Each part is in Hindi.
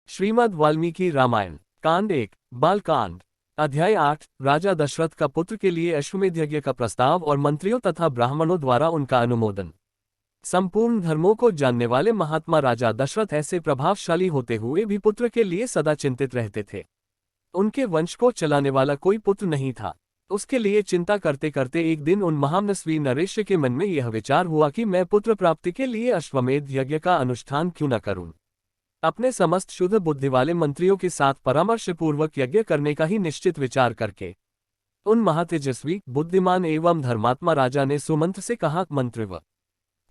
श्रीमद् वाल्मीकि रामायण कांड 1 बालकांड अध्याय 8 राजा दशरथ का पुत्र के लिए अश्वमेध यज्ञ का प्रस्ताव और मंत्रियों तथा ब्राह्मणों द्वारा उनका अनुमोदन। संपूर्ण धर्मों को जानने वाले महात्मा राजा दशरथ ऐसे प्रभावशाली होते हुए भी पुत्र के लिए सदा चिंतित रहते थे। उनके वंश को चलाने वाला कोई पुत्र नहीं था। उसके लिए चिंता करते करते एक दिन उन महामनस्वी नरेश के मन में यह विचार हुआ कि मैं पुत्र प्राप्ति के लिए अश्वमेध यज्ञ का अनुष्ठान क्यों न करूं। अपने समस्त शुद्ध बुद्धि वाले मंत्रियों के साथ परामर्श पूर्वक यज्ञ करने का ही निश्चित विचार करके उन महातेजस्वी बुद्धिमान एवं धर्मात्मा राजा ने सुमंत से कहा, मंत्रिव,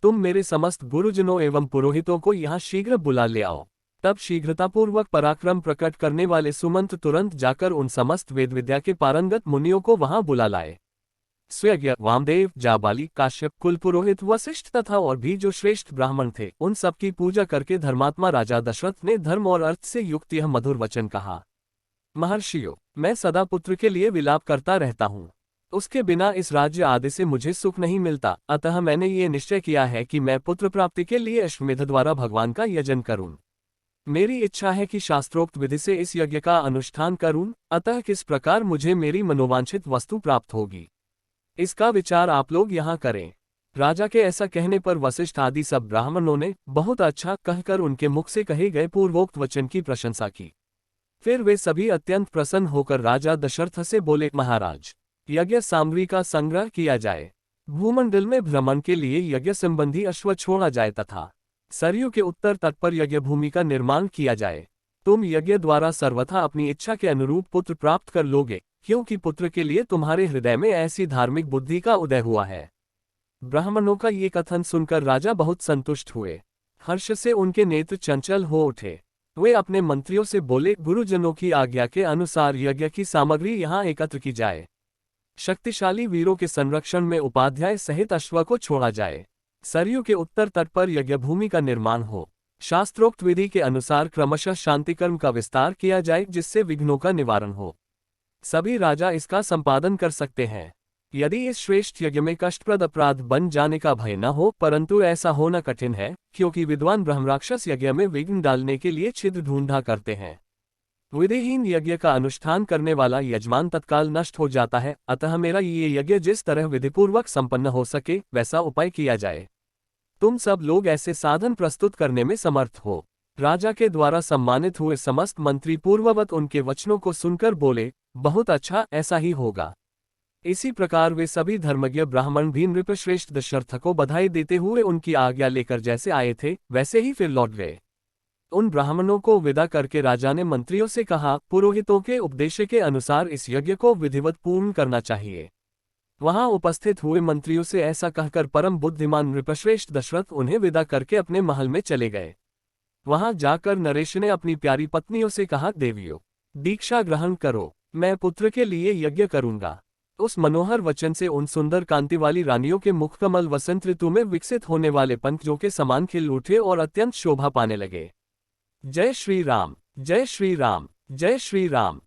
तुम मेरे समस्त गुरुजनों एवं पुरोहितों को यहाँ शीघ्र बुला ले आओ। तब शीघ्रतापूर्वक पराक्रम प्रकट करने वाले सुमंत तुरंत जाकर उन समस्त वेद विद्या के पारंगत मुनियों को वहां बुला लाए। स्वयज्ञ वामदेव, जाबाली, काश्यप, कुलपुरोहित, वशिष्ठ तथा और भी जो श्रेष्ठ ब्राह्मण थे, उन सबकी पूजा करके धर्मात्मा राजा दशरथ ने धर्म और अर्थ से युक्त यह मधुर वचन कहा, महर्षियों, मैं सदा पुत्र के लिए विलाप करता रहता हूँ। उसके बिना इस राज्य आदि से मुझे सुख नहीं मिलता। अतः मैंने ये निश्चय किया है कि मैं पुत्र प्राप्ति के लिए अश्वमेध द्वारा भगवान का यजन करूं। मेरी इच्छा है कि शास्त्रोक्त विधि से इस यज्ञ का अनुष्ठान करूं। अतः किस प्रकार मुझे मेरी मनोवांछित वस्तु प्राप्त होगी, इसका विचार आप लोग यहाँ करें। राजा के ऐसा कहने पर वशिष्ठ आदि सब ब्राह्मणों ने बहुत अच्छा कहकर उनके मुख से कहे गए पूर्वोक्त वचन की प्रशंसा की। फिर वे सभी अत्यंत प्रसन्न होकर राजा दशरथ से बोले, महाराज, यज्ञ सामग्री का संग्रह किया जाए। भूमंडल में भ्रमण के लिए यज्ञ संबंधी अश्व छोड़ा जाए तथा सरयू के उत्तर तट पर यज्ञ भूमि का निर्माण किया जाए। तुम यज्ञ द्वारा सर्वथा अपनी इच्छा के अनुरूप पुत्र प्राप्त कर लोगे, क्योंकि पुत्र के लिए तुम्हारे हृदय में ऐसी धार्मिक बुद्धि का उदय हुआ है। ब्राह्मणों का ये कथन सुनकर राजा बहुत संतुष्ट हुए। हर्ष से उनके नेत्र चंचल हो उठे। वे अपने मंत्रियों से बोले, गुरुजनों की आज्ञा के अनुसार यज्ञ की सामग्री यहाँ एकत्र की जाए। शक्तिशाली वीरों के संरक्षण में उपाध्याय सहित अश्व को छोड़ा जाए। सरयू के उत्तर तट पर यज्ञ भूमि का निर्माण हो। शास्त्रोक्त विधि के अनुसार क्रमशः शांतिकर्म का विस्तार किया जाए, जिससे विघ्नों का निवारण हो। सभी राजा इसका संपादन कर सकते हैं। यदि इस श्रेष्ठ यज्ञ में कष्टप्रद अपराध बन जाने का भय न हो, परंतु ऐसा होना कठिन है, क्योंकि विद्वान ब्रह्मराक्षस यज्ञ में विघ्न डालने के लिए छिद्र ढूंढा करते हैं। विधिहीन यज्ञ का अनुष्ठान करने वाला यजमान तत्काल नष्ट हो जाता है। अतः मेरा ये यज्ञ जिस तरह विधिपूर्वक संपन्न हो सके, वैसा उपाय किया जाए। तुम सब लोग ऐसे साधन प्रस्तुत करने में समर्थ हो। राजा के द्वारा सम्मानित हुए समस्त मंत्री पूर्ववत उनके वचनों को सुनकर बोले, बहुत अच्छा, ऐसा ही होगा। इसी प्रकार वे सभी धर्मज्ञ ब्राह्मण भी नृपश्रेष्ठ दशरथ को बधाई देते हुए उनकी आज्ञा लेकर जैसे आए थे, वैसे ही फिर लौट गए। उन ब्राह्मणों को विदा करके राजा ने मंत्रियों से कहा, पुरोहितों के उपदेश के अनुसार इस यज्ञ को विधिवत पूर्ण करना चाहिए। वहां उपस्थित हुए मंत्रियों से ऐसा कहकर परम बुद्धिमान नृपश्रेष्ठ दशरथ उन्हें विदा करके अपने महल में चले गए। वहां जाकर नरेश ने अपनी प्यारी पत्नियों से कहा, देवियों, दीक्षा ग्रहण करो, मैं पुत्र के लिए यज्ञ करूंगा। उस मनोहर वचन से उन सुंदर कांति वाली रानियों के मुखकमल वसंत ऋतु में विकसित होने वाले पंखजों के समान खिल उठे और अत्यंत शोभा पाने लगे। जय श्री राम, जय श्री राम, जय श्री राम।